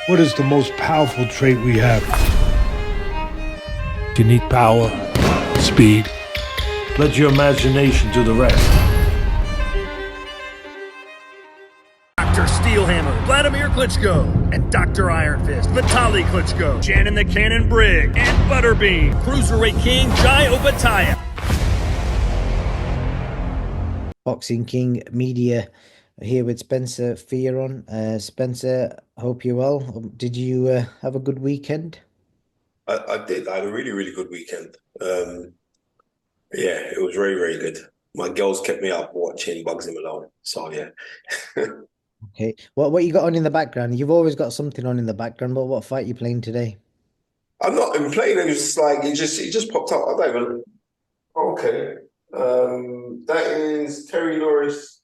What is the most powerful trait we have? You need power, speed. Let your imagination do the rest. Dr. Steelhammer, Vladimir Klitschko, and Dr. Iron Fist, Vitaly Klitschko, Shannon the Cannon Briggs, and Butterbean, Cruiserweight King Jai Obataya. Boxing King Media here with Spencer Fearon. Spencer, hope you're well. Did you have a good weekend? I did. I had a really, really good weekend. Yeah, it was very, very good. My girls kept me up watching Bugs in Malone. So yeah. Okay. What you got on in the background? You've always got something on in the background, but what fight you playing today? I'm not even playing it. It's just like it just popped up. I don't even okay. That is Terry Norris.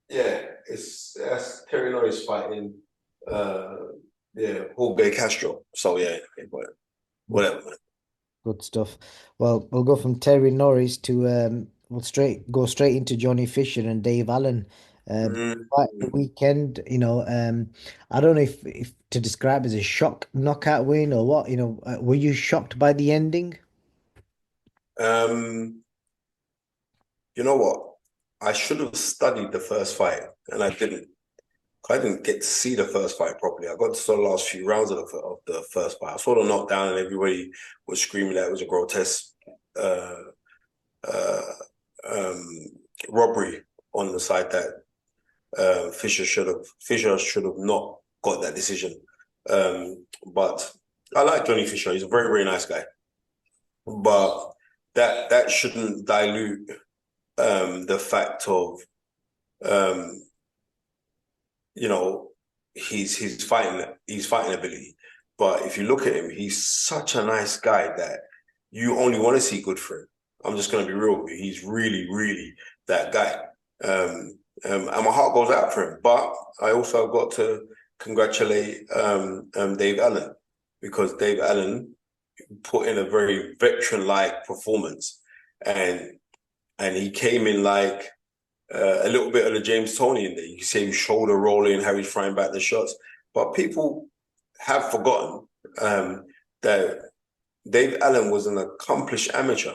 Yeah, that's Terry Norris fighting yeah, Jorge Castro. So yeah, but whatever. Good stuff. Well, we'll go from Terry Norris to we'll go straight into Johnny Fisher and Dave Allen. Quite the Mm. weekend, I don't know if to describe as a shock knockout win or what, were you shocked by the ending? Um, you know what? I should have studied the first fight, and I didn't. I didn't get to see the first fight properly. I got to saw the last few rounds of the first fight. I saw the knockdown, and everybody was screaming that it was a grotesque uh, uh, um, robbery on the side that Fisher should have not got that decision. But I like Johnny Fisher. He's a very, very nice guy. But that shouldn't dilute the fact of um, you know, he's fighting ability. But if you look at him, he's such a nice guy that you only want to see good for him. I'm just gonna be real with you. He's really, really that guy. And my heart goes out for him. But I also got to congratulate Dave Allen, because Dave Allen put in a very veteran-like performance, and he came in like a little bit of the James Toney in there. You can see him shoulder rolling, how he's throwing back the shots. But people have forgotten that Dave Allen was an accomplished amateur.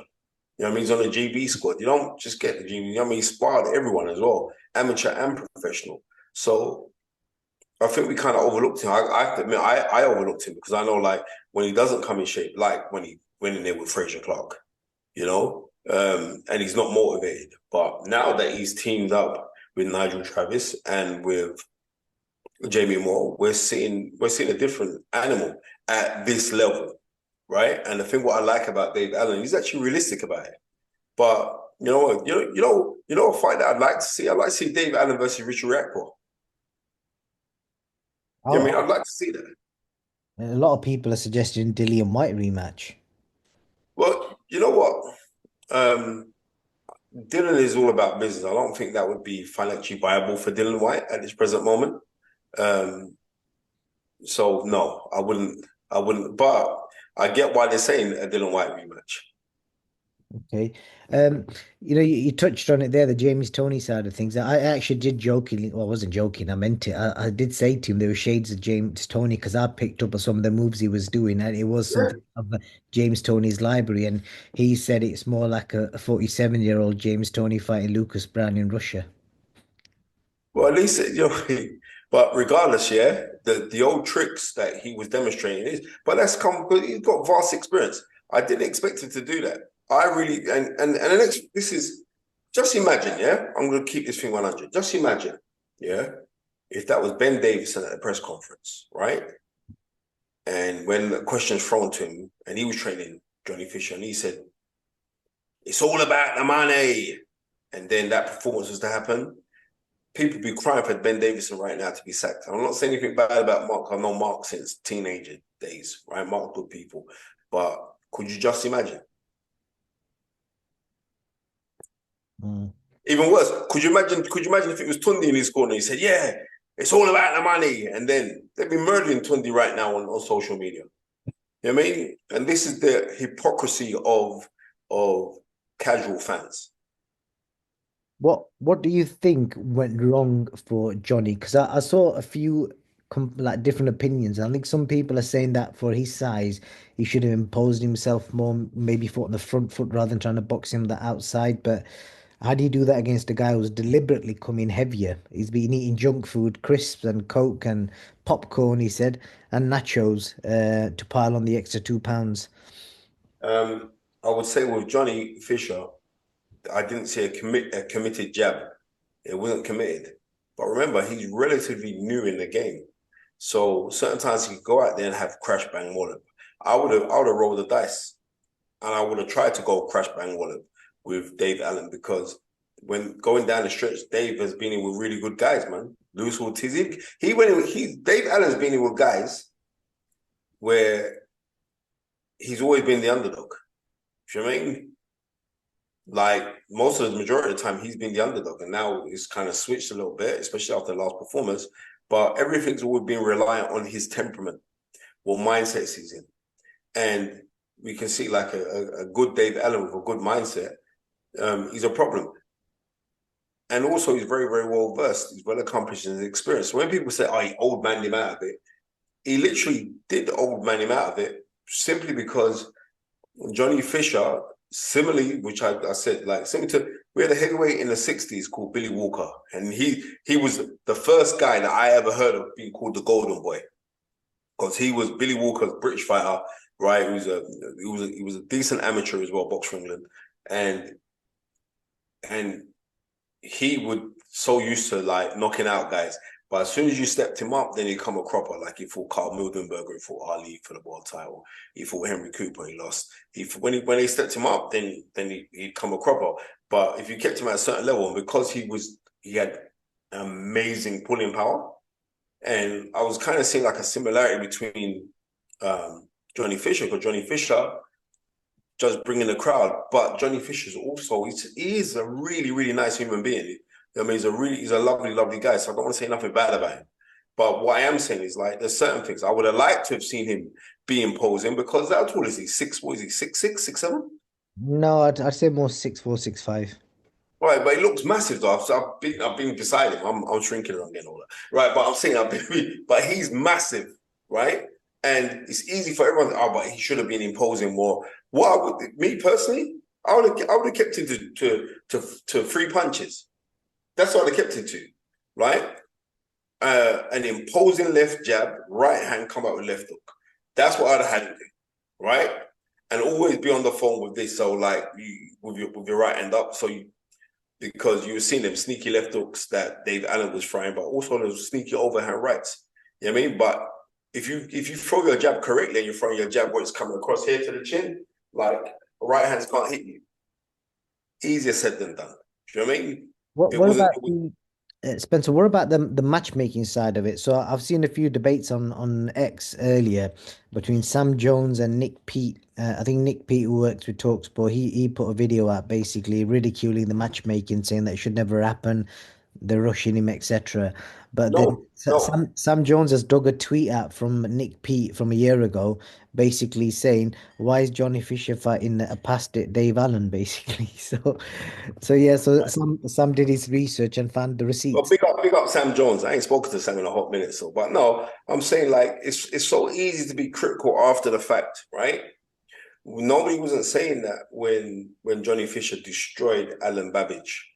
You know what I mean? He's on the GB squad. You don't just get the GB. You know what I mean? He sparred everyone as well, amateur and professional. So I think we kind of overlooked him. I have to admit, I overlooked him because I know, like, when he doesn't come in shape, like when he went in there with Fraser Clark, and he's not motivated. But now that he's teamed up with Nigel Travis and with Jamie Moore, we're seeing a different animal at this level, right? And I think what I like about Dave Allen, he's actually realistic about it. But you know what? A fight that I'd like to see. I'd like to see Dave Allen versus Richard Rackport. You know what I Oh, mean? I'd like to see that. a lot of people are suggesting Dillian White rematch. Well, you know what? Dylan is all about business. I don't think that would be financially viable for Dylan White at this present moment. Um, so no, I wouldn't. I wouldn't. But I get why they're saying a Dylan White rematch. Okay. Um, you touched on it there, the James Tony side of things. I actually did jokingly, well, I wasn't joking, I meant it. I did say to him there were shades of James Tony because I picked up on some of the moves he was doing, and it was Yeah. something of James Tony's library. And he said it's more like a 47-year-old James Tony fighting Lucas Brown in Russia. Well, at least But regardless, yeah, the old tricks that he was demonstrating is. But that's come because he's got vast experience. I didn't expect him to do that. I really and the next. This is just imagine, yeah. I'm going to keep this thing 100. Just imagine, yeah, if that was Ben Davison at the press conference, right? And when the question's thrown to him, and he was training Johnny Fisher, and he said, "It's all about the money," and then that performance was to happen, people be crying for Ben Davison right now to be sacked. I'm not saying anything bad about Mark. I've known Mark since teenager days, right? Mark, good people. But could you just imagine? Mm. Even worse, could you imagine? Could you imagine if it was Tundi in his corner? He said, "Yeah, it's all about the money," and then they'd be murdering Tundi right now on social media. You know what I mean? And this is the hypocrisy of casual fans. What do you think went wrong for Johnny? Because I saw a few like different opinions. I think some people are saying that for his size, he should have imposed himself more, maybe fought on the front foot rather than trying to box him the outside. But how do you do that against a guy who's deliberately coming heavier? He's been eating junk food, crisps and Coke and popcorn, he said, and nachos to pile on the extra 2 pounds. I would say with Johnny Fisher, I didn't see a committed jab. It wasn't committed. But remember, he's relatively new in the game. So certain times he could go out there and have crash bang wallop. I would have rolled the dice. And I would have tried to go crash bang wallop with Dave Allen, because when going down the stretch, Dave has been in with really good guys, man. Lewis Ortiz, Dave Allen's been in with guys where he's always been the underdog. You know what I mean? Like most of the majority of the time, he's been the underdog, and now it's kind of switched a little bit, especially after the last performance. But everything's always been reliant on his temperament, what mindset he's in, and we can see like a good Dave Allen with a good mindset. He's a problem, and also he's very, very well versed. He's well accomplished in his experience. So when people say, "Oh, he old man him out of it," he literally did old man him out of it simply because Johnny Fisher. Similarly, which I said, like similar to, we had a heavyweight in the 60s called Billy Walker, and he was the first guy that I ever heard of being called the Golden Boy, because he was Billy Walker's British fighter, right? He was a decent amateur as well, box for England, and he would so used to like knocking out guys. But as soon as you stepped him up, then he come a cropper. Like he fought Carl Mildenberger, he fought Ali for the world title. He fought Henry Cooper, he lost. When they stepped him up, then he'd come a cropper. But if you kept him at a certain level, and because he had amazing pulling power, and I was kind of seeing like a similarity between Johnny Fisher, because Johnny Fisher just bringing the crowd, but Johnny Fisher's also he's a really, really nice human being. I mean, he's a lovely, lovely guy. So I don't want to say nothing bad about him. But what I am saying is like there's certain things I would have liked to have seen him be imposing, because how tall is he? What is he? 6'6", 6'7"? No, I'd say more 6'4", 6'5". Right, but he looks massive though. So I've been beside him. I'm shrinking and I'm getting older. Right, but I'm saying but he's massive, right? And it's easy for everyone to, but he should have been imposing more. Me personally, I would have kept him to 3 punches. That's what I kept it to, right? An imposing left jab, right hand, come out with left hook. That's what I'd have had him do, right? And always be on the phone with this. So like with your right hand up, because you were seeing them sneaky left hooks that Dave Allen was throwing, but also those sneaky overhand rights. You know what I mean? But if you throw your jab correctly and you're throwing your jab where it's coming across here to the chin, like right hands can't hit you. Easier said than done. Do you know what I mean? What about Spencer? What about the matchmaking side of it? So I've seen a few debates on X earlier between Sam Jones and Nick Pete. I think Nick Pete, who works with Talksport, he put a video out basically ridiculing the matchmaking, saying that it should never happen. They're rushing him, etc. But then No. Sam Jones has dug a tweet out from Nick Pete from a year ago, basically saying, "Why is Johnny Fisher fighting a past it Dave Allen?" Basically, so yeah, so Sam did his research and found the Well, receipts. big up Sam Jones. I ain't spoken to Sam in a hot minute, but no, I'm saying like it's so easy to be critical after the fact, right? Nobody wasn't saying that when Johnny Fisher destroyed Alan Babbage.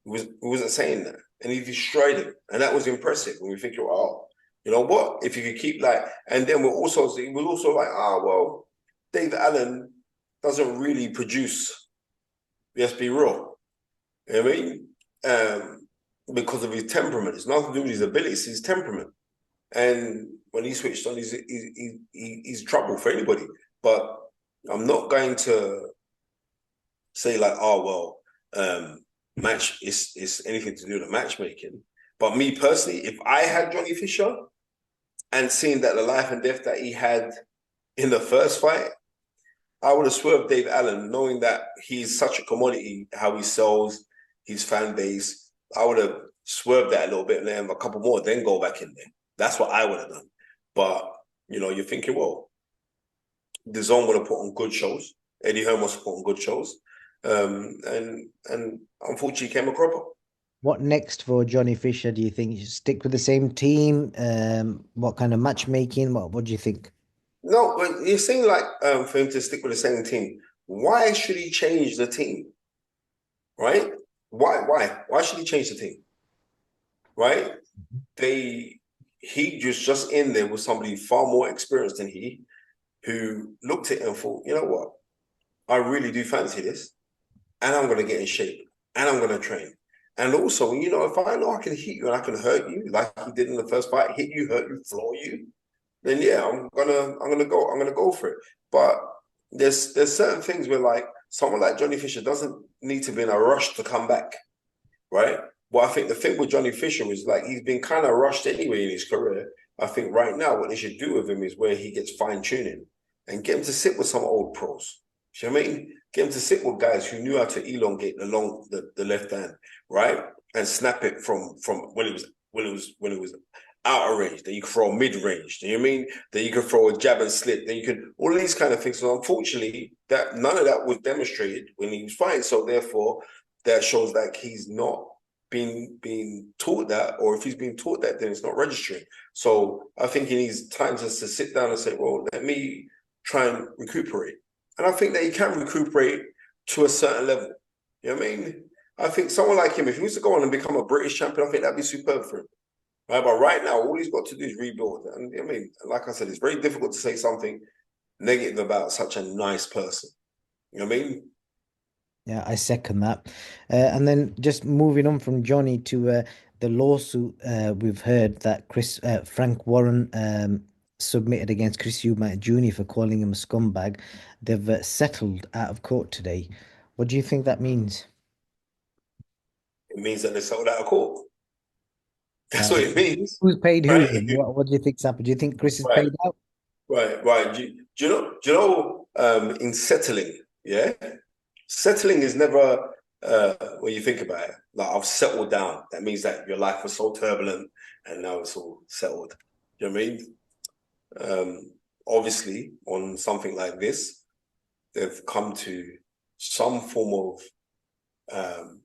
He wasn't saying that, and he destroyed him, and that was impressive. And we think, oh, you know what? If you could keep like, and then we're also like, well, Dave Allen doesn't really produce. Let's be real. You know what I mean? Because of his temperament. It's nothing to do with his abilities, it's his temperament. And when he switched on, he's trouble for anybody. But I'm not going to say like, match is anything to do with matchmaking. But me personally, if I had Johnny Fisher and seen that the life and death that he had in the first fight, I would have swerved Dave Allen, knowing that he's such a commodity, how he sells his fan base. I would have swerved that a little bit and then a couple more, then go back in there. That's what I would have done. But, you're thinking, well, the Zone would have put on good shows. Eddie Hearn must have put on good shows. And unfortunately came a cropper. What next for Johnny Fisher? Do you think you should stick with the same team? What kind of matchmaking? What do you think? No, but you're saying like for him to stick with the same team. Why should he change the team? Right? Why should he change the team? Right? He just in there with somebody far more experienced than he, who looked at it and thought, you know what? I really do fancy this, and I'm gonna get in shape, and I'm gonna train. And also, you know, if I know I can hit you and I can hurt you, like he did in the first fight, hit you, hurt you, floor you, then yeah, I'm gonna go for it. But there's certain things where like someone like Johnny Fisher doesn't need to be in a rush to come back, right? Well, I think the thing with Johnny Fisher is like he's been kind of rushed anyway in his career. I think right now what they should do with him is where he gets fine tuning and get him to sit with some old pros. You know what I mean? Get him to sit with guys who knew how to elongate the left hand, right, and snap it from when it was out of range. Then you can throw mid range. You know what I mean? Then you can throw a jab and slip. Then you can all these kind of things. So unfortunately, that none of that was demonstrated when he was fighting. So therefore, that shows that he's not being taught that, or if he's being taught that, then it's not registering. So I think he needs time just to sit down and say, well, let me try and recuperate. And I think that he can recuperate to a certain level. You know what I mean? I think someone like him, if he was to go on and become a British champion, I think that'd be superb for him. Right? But right now, all he's got to do is rebuild. And I mean, like I said, it's very difficult to say something negative about such a nice person. You know what I mean? Yeah, I second that. And then just moving on from Johnny to the lawsuit, we've heard that Frank Warren submitted against Chris Eubank Jr. for calling him a scumbag. They've settled out of court today. What do you think that means? It means that they sold out of court. That's Uh, what it means, who's paid who? right? What do you think's happened? Do you think Chris is Right, paid out? right. In settling, yeah? Settling is never when you think about it, like I've settled down. That means that your life was so turbulent and now it's all settled. You know what I mean? Obviously, on something like this, they've come to some form of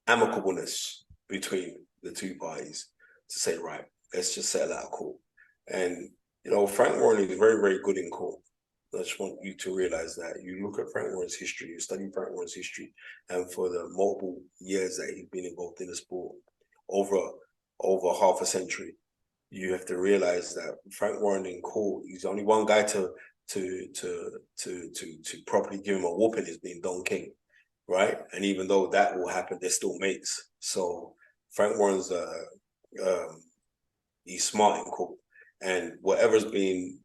amicableness between the two parties to say, right, let's just settle out of court. And, you know, Frank Warren is very, very good in court. I just want you to realize that. You look at Frank Warren's history, you study Frank Warren's history, and for the multiple years that he's been involved in the sport, over half a century, you have to realize that Frank Warren in court, he's only one guy to properly give him a whooping is being Don King, right? And even though that will happen, they're still mates. So Frank Warren's he's smart in court, and whatever's being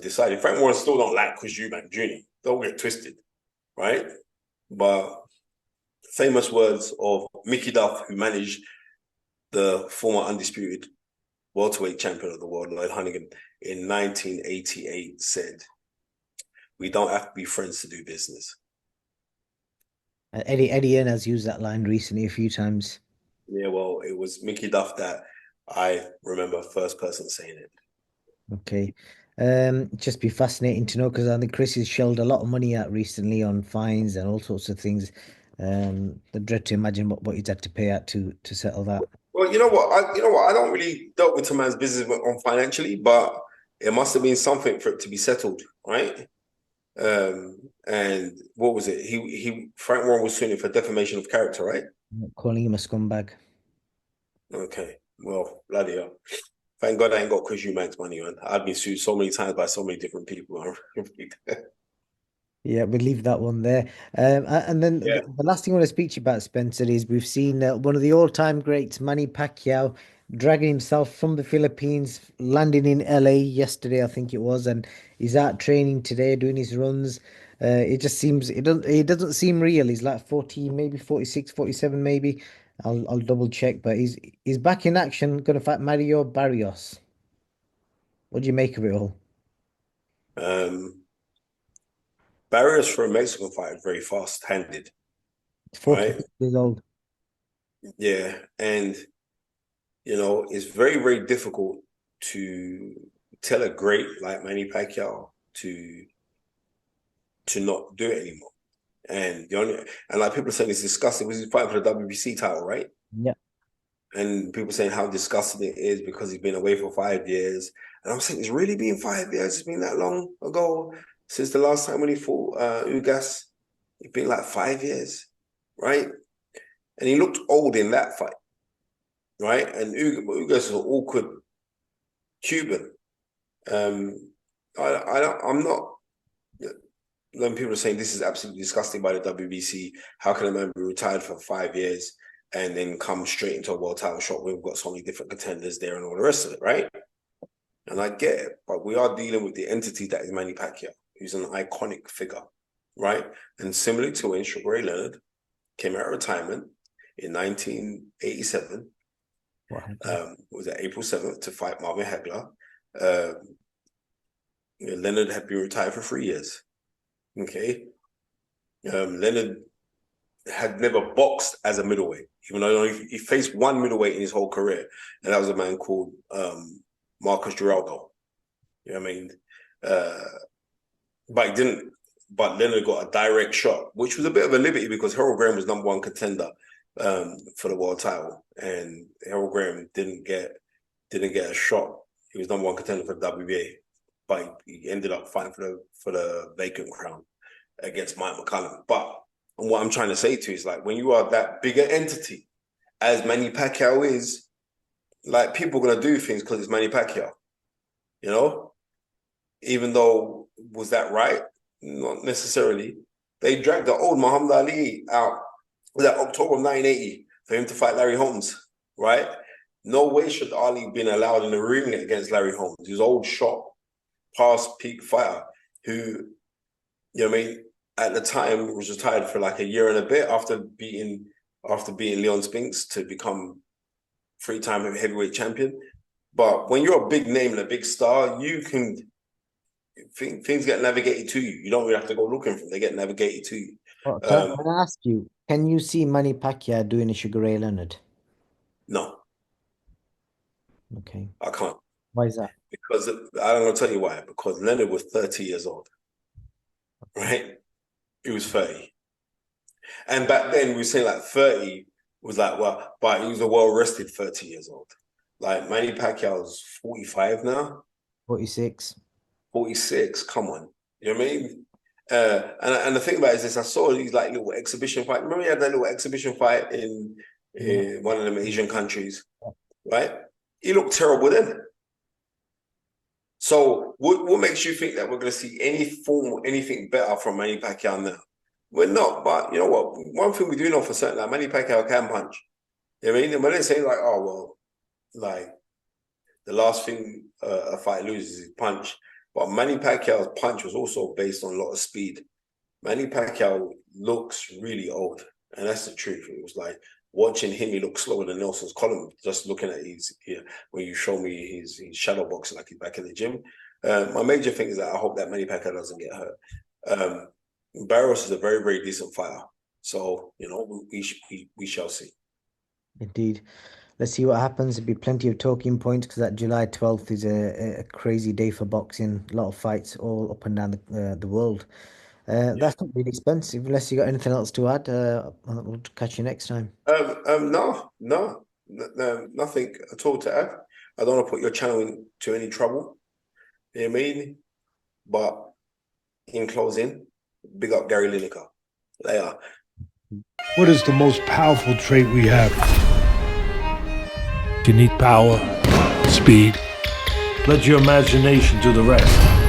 decided. Frank Warren still don't like Chris Eubank Jr. Don't get twisted, right? But famous words of Mickey Duff, who managed the former undisputed welterweight champion of the world, Lloyd Hunnigan, in 1988 said, "We don't have to be friends to do business." Eddie Hearn has used that line recently a few times. Yeah, well, it was Mickey Duff that I remember first person saying it. Okay. Just be fascinating to know because I think Chris has shelled a lot of money out recently on fines and all sorts of things. I dread to imagine what he's had to pay out to settle that. Well, you know what? I don't really delve into man's business on financially, but it must have been something for it to be settled, right? And what was it? Frank Warren was suing him for defamation of character, right? Calling him a scumbag. Okay. Well, bloody hell. Thank God I ain't got Chris Eubank's money, man. I've been sued so many times by so many different people. Yeah, we'll leave that one there. And then Yeah. the last thing I want to speak to you about, Spencer, is we've seen one of the all-time greats, Manny Pacquiao, dragging himself from the Philippines, landing in LA yesterday, I think it was, and he's out training today, doing his runs. It just seems it doesn't seem real. He's like 40, maybe 46, 47, maybe. I'll double check, but he's back in action, gonna fight Mario Barrios. What do you make of it all? Um, Barriers for a Mexican fighter is very fast-handed, right? 46 years old. Yeah, and you know, it's very, very difficult to tell a great like Manny Pacquiao to not do it anymore. And like people are saying it's disgusting because he's fighting for the WBC title, right? Yeah. And people saying how disgusting it is because he's been away for 5 years. And I'm saying it's really been 5 years. It's been that long ago since the last time when he fought Ugas. It's been like 5 years, right? And he looked old in that fight, right? And Ugas is an awkward Cuban. I'm not. When people are saying this is absolutely disgusting by the WBC, how can a man be retired for 5 years and then come straight into a world title shot when we've got so many different contenders there and all the rest of it, right? And I get it, but we are dealing with the entity that is Manny Pacquiao, who's an iconic figure, right? And similarly to when Sugar Ray Leonard came out of retirement in 1987, was it April 7th to fight Marvin Hagler. Leonard had been retired for 3 years. Okay. Leonard had never boxed as a middleweight, even though he faced one middleweight in his whole career, and that was a man called Marcus Giraldo. You know what I mean? But he didn't. But Leonard got a direct shot, which was a bit of a liberty because Harold Graham was #1 contender for the world title, and Harold Graham didn't get a shot. He was #1 contender for the WBA, but he ended up fighting for the vacant crown against Mike McCallum. But what I'm trying to say to you is, like, when you are that bigger entity, as Manny Pacquiao is, like, people are gonna do things because it's Manny Pacquiao, you know. Even though, was that right? Not necessarily. They dragged the old Muhammad Ali out. Was that October of 1980 for him to fight Larry Holmes, right? No way should Ali been allowed in the ring against Larry Holmes. His old shot, past peak fighter who, you know what I mean, at the time was retired for like a year and a bit after beating Leon Spinks to become 3-time heavyweight champion. But when you're a big name and a big star, you can things get navigated to you. You don't really have to go looking for them. They get navigated to you. Can I ask you, can you see Manny Pacquiao doing a Sugar Ray Leonard? No. Okay. I can't. Why is that? Because I'm going to tell you why. Because Leonard was 30 years old, right? He was 30. And back then, we were saying like 30 was like, well, but he was a well-rested 30 years old. Like Manny Pacquiao's 45 now. 46. 46, come on. You know what I mean? And the thing about it is this, I saw these like little exhibition fight. Remember he had that little exhibition fight in one of them Asian countries, right? He looked terrible then. So what makes you think that we're going to see anything better from Manny Pacquiao now? We're not, but you know what? One thing we do know for certain, like Manny Pacquiao can punch. You know what I mean? And when they say like, oh, well, like the last thing a fight loses is punch. But Manny Pacquiao's punch was also based on a lot of speed. Manny Pacquiao looks really old, and that's the truth. It was like watching him, he looked slower than Nelson's column. Just looking at his here, when you show me his shadow boxing like he's back in the gym. My major thing is that I hope that Manny Pacquiao doesn't get hurt. Barros is a very, very decent fighter, so you know we shall see. Indeed. Let's see what happens. There'll be plenty of talking points because that July 12th is a crazy day for boxing. A lot of fights all up and down the world. That's not really expensive. Unless you got anything else to add, we'll catch you next time. No, nothing at all to add. I don't want to put your channel into any trouble. You know what I mean? But in closing, big up Gary Lineker. Later. What is the most powerful trait we have? If you need power, speed, let your imagination do the rest.